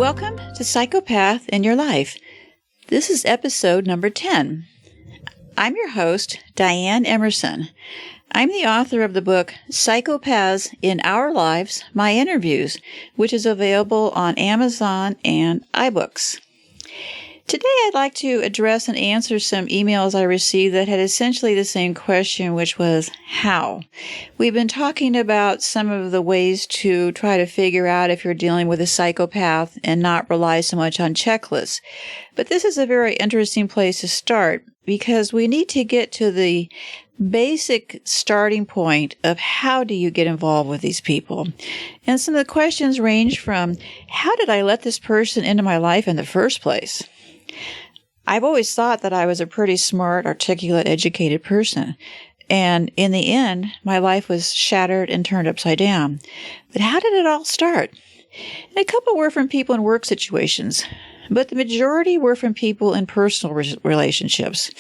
Welcome to Psychopath in Your Life. This is episode number 10. I'm your host, Dianne Emerson. I'm the author of the book Psychopaths in Our Lives, My Interviews, which is available on Amazon and iBooks. Today I'd like to address and answer some emails I received that had essentially the same question, which was, how? We've been talking about some of the ways to try to figure out if you're dealing with a psychopath and not rely so much on checklists. But this is a very interesting place to start because we need to get to the basic starting point of how do you get involved with these people. And some of the questions range from, how did I let this person into my life in the first place? I've always thought that I was a pretty smart, articulate, educated person. And in the end, my life was shattered and turned upside down. But how did it all start? And a couple were from people in work situations, but the majority were from people in personal relationships.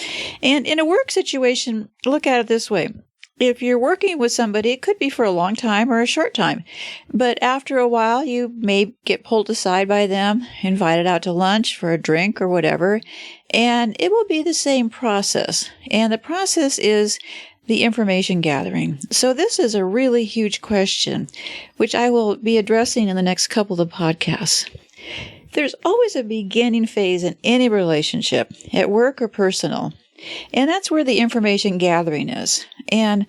And in a work situation, look at it this way. If you're working with somebody, it could be for a long time or a short time. But after a while, you may get pulled aside by them, invited out to lunch for a drink or whatever, and it will be the same process. And the process is the information gathering. So this is a really huge question, which I will be addressing in the next couple of podcasts. There's always a beginning phase in any relationship, at work or personal. And that's where the information gathering is. And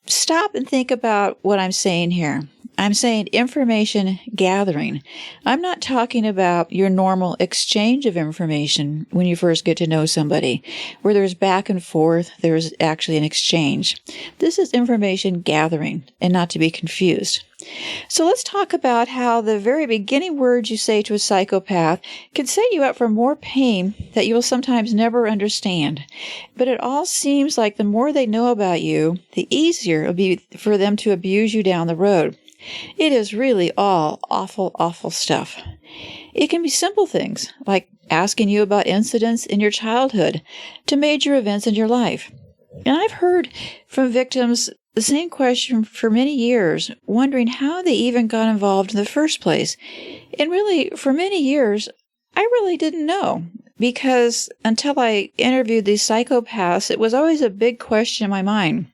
stop and think about what I'm saying here. I'm saying information gathering. I'm not talking about your normal exchange of information when you first get to know somebody, where there's back and forth, there's actually an exchange. This is information gathering, and not to be confused. So let's talk about how the very beginning words you say to a psychopath can set you up for more pain that you'll sometimes never understand. But it all seems like the more they know about you, the easier it'll be for them to abuse you down the road. It is really all awful, awful stuff. It can be simple things, like asking you about incidents in your childhood to major events in your life. And I've heard from victims the same question for many years, wondering how they even got involved in the first place. And really, for many years, I really didn't know, because until I interviewed these psychopaths, it was always a big question in my mind.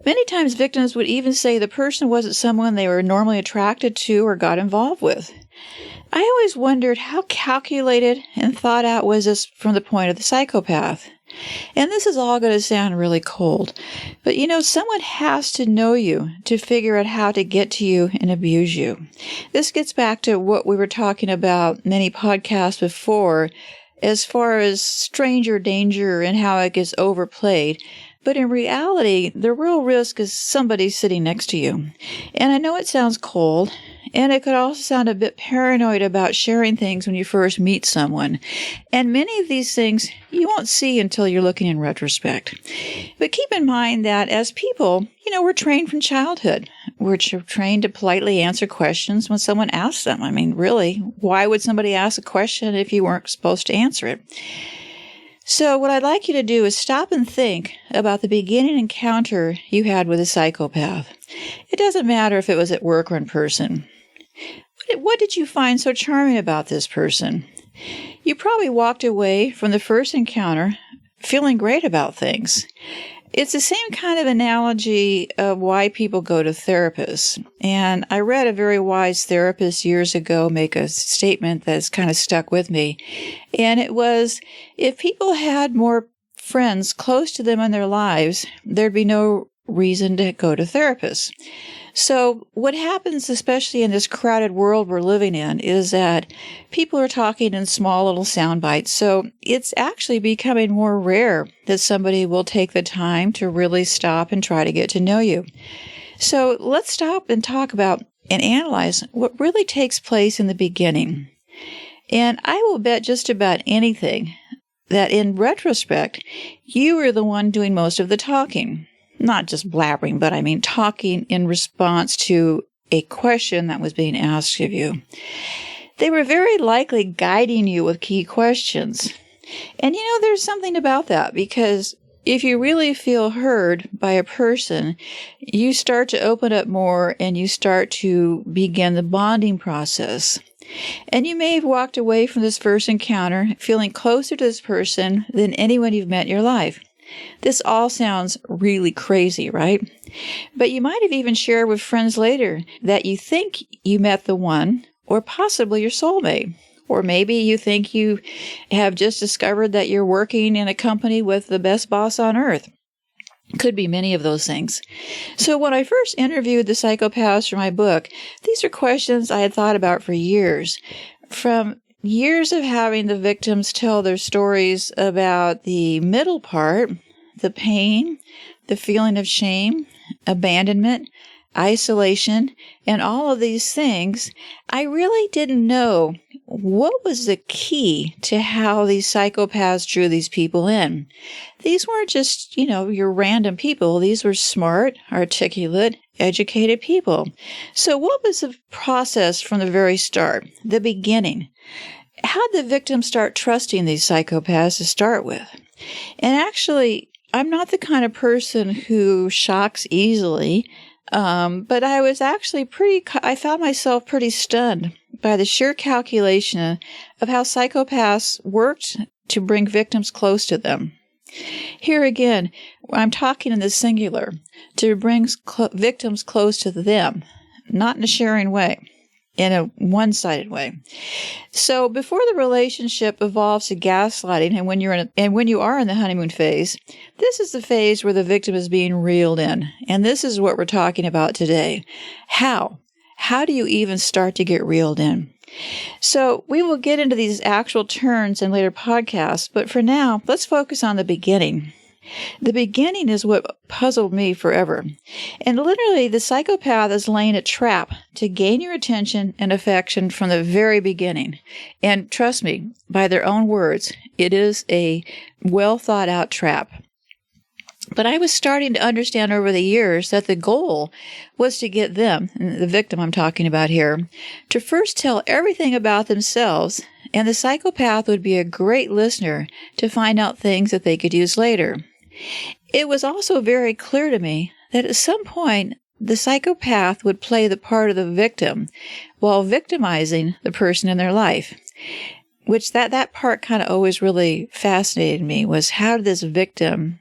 Many times victims would even say the person wasn't someone they were normally attracted to or got involved with. I always wondered how calculated and thought out was this from the point of the psychopath. And this is all going to sound really cold. But someone has to know you to figure out how to get to you and abuse you. This gets back to what we were talking about many podcasts before, as far as stranger danger and how it gets overplayed. But in reality, the real risk is somebody sitting next to you. And I know it sounds cold, and it could also sound a bit paranoid about sharing things when you first meet someone. And many of these things you won't see until you're looking in retrospect. But keep in mind that as people, we're trained from childhood. We're trained to politely answer questions when someone asks them. I mean, really, why would somebody ask a question if you weren't supposed to answer it? So what I'd like you to do is stop and think about the beginning encounter you had with a psychopath. It doesn't matter if it was at work or in person. What did you find so charming about this person? You probably walked away from the first encounter feeling great about things. It's the same kind of analogy of why people go to therapists. And I read a very wise therapist years ago make a statement that's kind of stuck with me. And it was, if people had more friends close to them in their lives, there'd be no reason to go to therapists. So what happens, especially in this crowded world we're living in, is that people are talking in small little sound bites. So it's actually becoming more rare that somebody will take the time to really stop and try to get to know you. So let's stop and talk about and analyze what really takes place in the beginning. And I will bet just about anything that in retrospect, you were the one doing most of the talking. Not just blabbering, but I mean talking in response to a question that was being asked of you. They were very likely guiding you with key questions. And there's something about that, because if you really feel heard by a person, you start to open up more and you start to begin the bonding process. And you may have walked away from this first encounter feeling closer to this person than anyone you've met in your life. This all sounds really crazy, right? But you might have even shared with friends later that you think you met the one, or possibly your soulmate. Or maybe you think you have just discovered that you're working in a company with the best boss on earth. Could be many of those things. So when I first interviewed the psychopaths for my book, these are questions I had thought about for years. From years of having the victims tell their stories about the middle part, the pain, the feeling of shame, abandonment, isolation, and all of these things, I really didn't know what was the key to how these psychopaths drew these people in. These weren't just, your random people. These were smart, articulate, educated people. So what was the process from the very start, the beginning? How did the victim start trusting these psychopaths to start with? And actually, I'm not the kind of person who shocks easily. But I was actually I found myself pretty stunned by the sheer calculation of how psychopaths worked to bring victims close to them. Here again, I'm talking in the singular, to bring victims close to them, not in a sharing way, in a one-sided way. So before the relationship evolves to gaslighting, and when you are in the honeymoon phase, this is the phase where the victim is being reeled in. And this is what we're talking about today. How? How do you even start to get reeled in? So we will get into these actual turns in later podcasts, but for now, let's focus on the beginning. The beginning is what puzzled me forever. And literally, the psychopath is laying a trap to gain your attention and affection from the very beginning. And trust me, by their own words, it is a well thought out trap. But I was starting to understand over the years that the goal was to get them, the victim I'm talking about here, to first tell everything about themselves, and the psychopath would be a great listener to find out things that they could use later. It was also very clear to me that at some point, the psychopath would play the part of the victim while victimizing the person in their life, which that part kind of always really fascinated me, was how did this victim,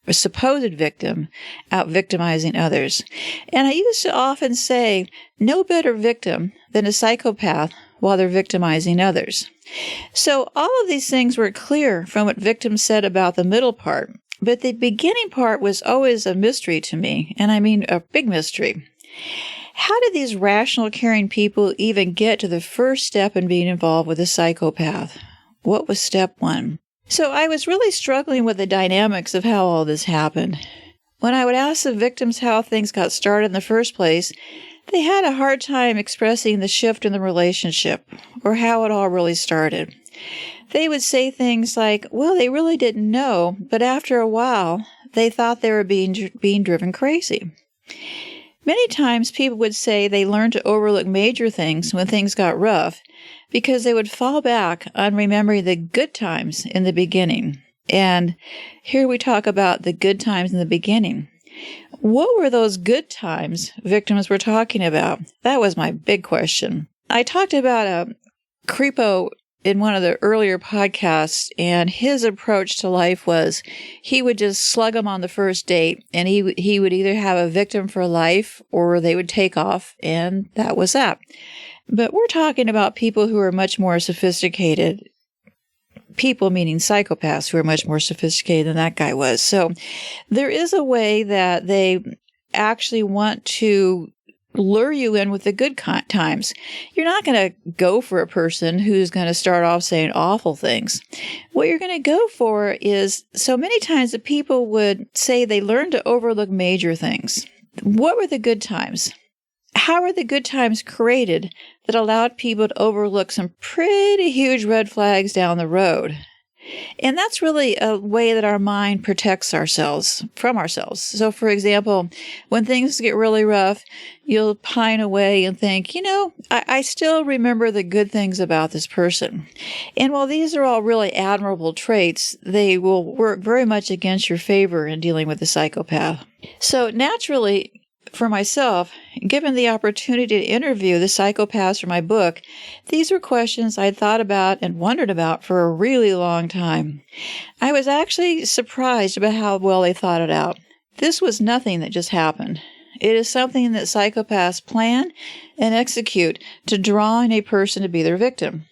a supposed victim, out-victimizing others. And I used to often say, no better victim than a psychopath while they're victimizing others. So all of these things were clear from what victims said about the middle part, but the beginning part was always a mystery to me, and I mean a big mystery. How did these rational, caring people even get to the first step in being involved with a psychopath? What was step one? So I was really struggling with the dynamics of how all this happened. When I would ask the victims how things got started in the first place, they had a hard time expressing the shift in the relationship or how it all really started. They would say things like, well, they really didn't know, but after a while, they thought they were being driven crazy. Many times people would say they learned to overlook major things when things got rough because they would fall back on remembering the good times in the beginning. And here we talk about the good times in the beginning. What were those good times victims were talking about? That was my big question. I talked about a creepo in one of the earlier podcasts, and his approach to life was he would just slug them on the first date, and he would either have a victim for life or they would take off, and that was that. But we're talking about people who are much more sophisticated. People meaning psychopaths who are much more sophisticated than that guy was. So there is a way that they actually want to lure you in with the good times. You're not going to go for a person who's going to start off saying awful things. What you're going to go for is, so many times the people would say they learned to overlook major things. What were the good times? How were the good times created that allowed people to overlook some pretty huge red flags down the road? And that's really a way that our mind protects ourselves from ourselves. So, for example, when things get really rough, you'll pine away and think, I still remember the good things about this person. And while these are all really admirable traits, they will work very much against your favor in dealing with the psychopath. So naturally, for myself, given the opportunity to interview the psychopaths for my book, these were questions I'd thought about and wondered about for a really long time. I was actually surprised about how well they thought it out. This was nothing that just happened. It is something that psychopaths plan and execute to draw in a person to be their victim.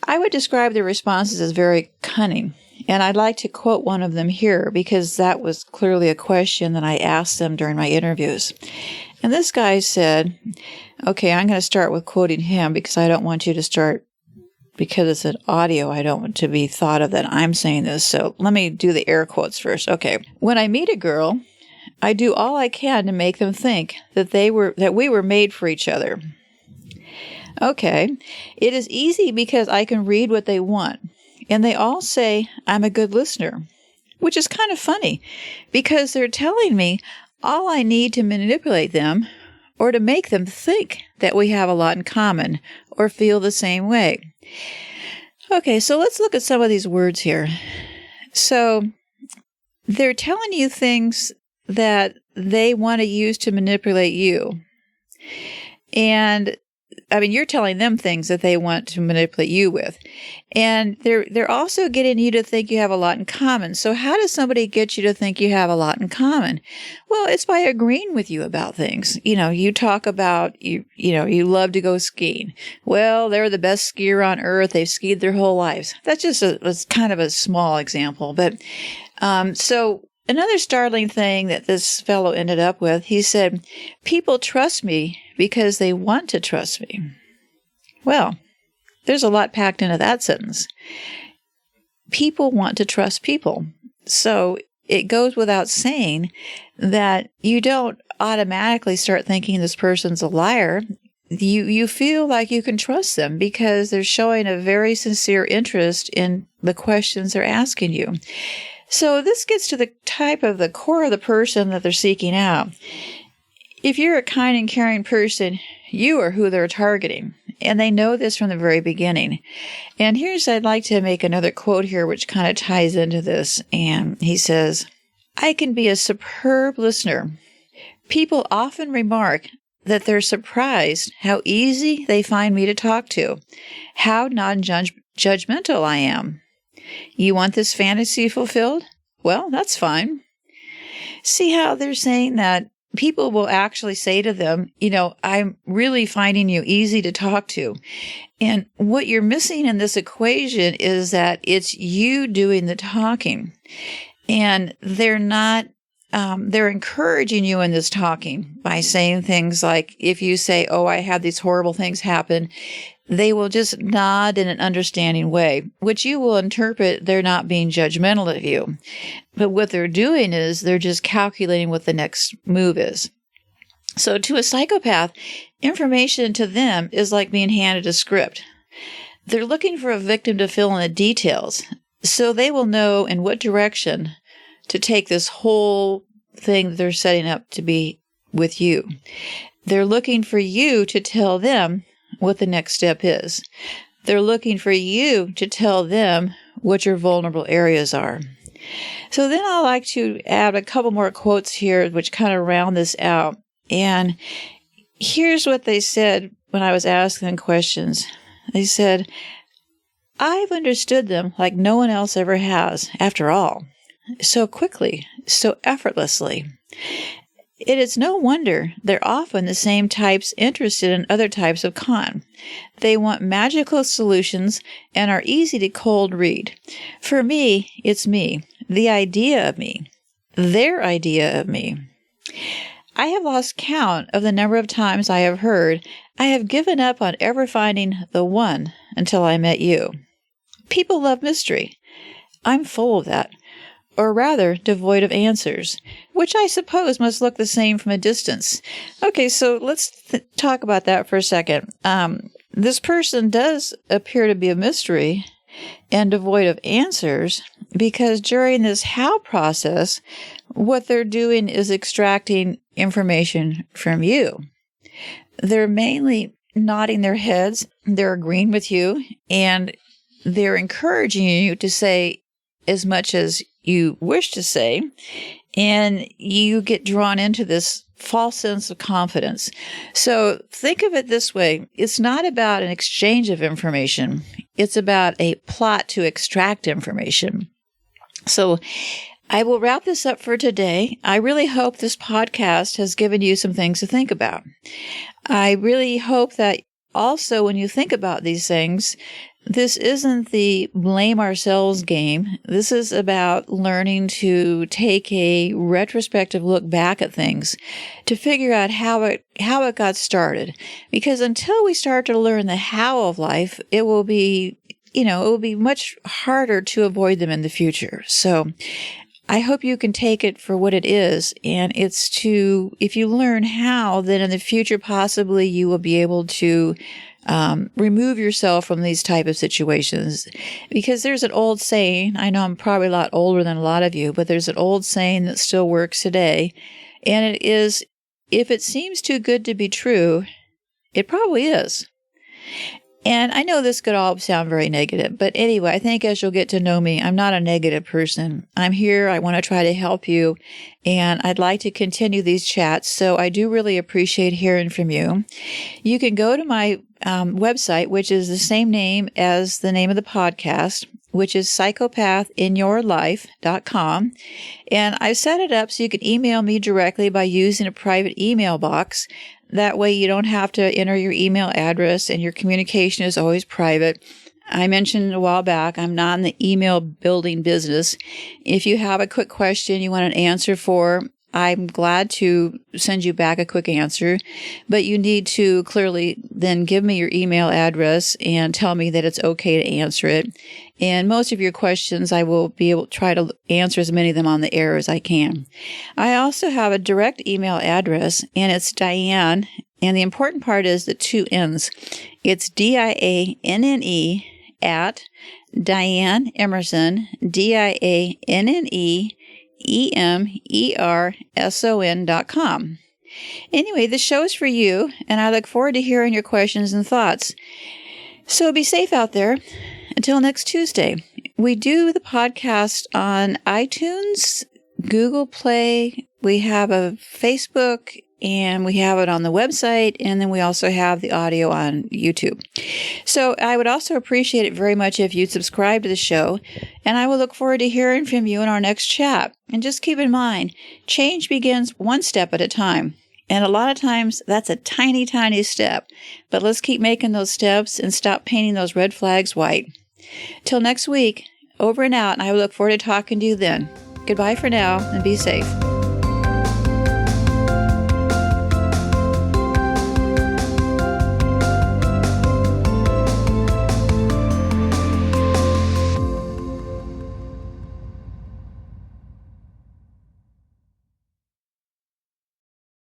I would describe their responses as very cunning. And I'd like to quote one of them here because that was clearly a question that I asked them during my interviews. And this guy said, okay, I'm going to start with quoting him because I don't want you to start, because it's an audio, I don't want to be thought of that I'm saying this. So let me do the air quotes first. Okay. When I meet a girl, I do all I can to make them think that we were made for each other. Okay. It is easy because I can read what they want. And they all say I'm a good listener, which is kind of funny because they're telling me all I need to manipulate them or to make them think that we have a lot in common or feel the same way. Okay, so let's look at some of these words here. So they're telling you things that they want to use to manipulate you. And you're telling them things that they want to manipulate you with. And they're also getting you to think you have a lot in common. So how does somebody get you to think you have a lot in common? Well, it's by agreeing with you about things. You talk about, you love to go skiing. Well, they're the best skier on earth. They've skied their whole lives. That's just a kind of a small example. But, so another startling thing that this fellow ended up with, he said, people trust me because they want to trust me. Well, there's a lot packed into that sentence. People want to trust people. So it goes without saying that you don't automatically start thinking this person's a liar. You feel like you can trust them because they're showing a very sincere interest in the questions they're asking you. So this gets to the type of the core of the person that they're seeking out. If you're a kind and caring person, you are who they're targeting, and they know this from the very beginning. And I'd like to make another quote here which kind of ties into this, and he says, I can be a superb listener. People often remark that they're surprised how easy they find me to talk to, how non-judgmental I am. You want this fantasy fulfilled? Well, that's fine. See how they're saying that people will actually say to them, I'm really finding you easy to talk to. And what you're missing in this equation is that it's you doing the talking. And they're not, they're encouraging you in this talking by saying things like, if you say, oh, I had these horrible things happen, they will just nod in an understanding way, which you will interpret they're not being judgmental of you. But what they're doing is they're just calculating what the next move is. So to a psychopath, information to them is like being handed a script. They're looking for a victim to fill in the details, so they will know in what direction to take this whole thing that they're setting up to be with you. They're looking for you to tell them what the next step is. They're looking for you to tell them what your vulnerable areas are. So then I like to add a couple more quotes here which kind of round this out. And here's what they said when I was asking them questions. They said, I've understood them like no one else ever has, after all, so quickly, so effortlessly. It is no wonder they're often the same types interested in other types of con. They want magical solutions and are easy to cold read. For me, it's me, the idea of me, their idea of me. I have lost count of the number of times I have heard, I have given up on ever finding the one until I met you. People love mystery. I'm full of that. Or rather, devoid of answers, which I suppose must look the same from a distance. Okay, so let's talk about that for a second. This person does appear to be a mystery, and devoid of answers, because during this how process, what they're doing is extracting information from you. They're mainly nodding their heads, they're agreeing with you, and they're encouraging you to say as much as you wish to say, and you get drawn into this false sense of confidence. So think of it this way. It's not about an exchange of information. It's about a plot to extract information. So I will wrap this up for today. I really hope this podcast has given you some things to think about. I really hope that also when you think about these things, this isn't the blame ourselves game. This is about learning to take a retrospective look back at things to figure out how it got started. Because until we start to learn the how of life, it will be much harder to avoid them in the future. So I hope you can take it for what it is. And it's if you learn how, then in the future, possibly you will be able to remove yourself from these type of situations. Because there's an old saying, I know I'm probably a lot older than a lot of you, but there's an old saying that still works today. And it is, if it seems too good to be true, it probably is. And I know this could all sound very negative, but anyway, I think as you'll get to know me, I'm not a negative person. I'm here. I want to try to help you, and I'd like to continue these chats. So I do really appreciate hearing from you. You can go to my website, which is the same name as the name of the podcast, which is psychopathinyourlife.com. And I've set it up so you can email me directly by using a private email box. That way you don't have to enter your email address and your communication is always private. I mentioned a while back, I'm not in the email building business. If you have a quick question you want an answer for, I'm glad to send you back a quick answer, but you need to clearly then give me your email address and tell me that it's okay to answer it. And most of your questions, I will be able to try to answer as many of them on the air as I can. I also have a direct email address, and it's Dianne, and the important part is the two N's. It's Dianne at Dianne Emerson, DianneEmerson.com. Anyway, the show is for you, and I look forward to hearing your questions and thoughts. So be safe out there. Until next Tuesday. We do the podcast on iTunes, Google Play, we have a Facebook, and we have it on the website, and then we also have the audio on YouTube. So I would also appreciate it very much if you'd subscribe to the show, and I will look forward to hearing from you in our next chat. And just keep in mind, change begins one step at a time. And a lot of times, that's a tiny, tiny step. But let's keep making those steps and stop painting those red flags white. Till next week, over and out, and I look forward to talking to you then. Goodbye for now, and be safe.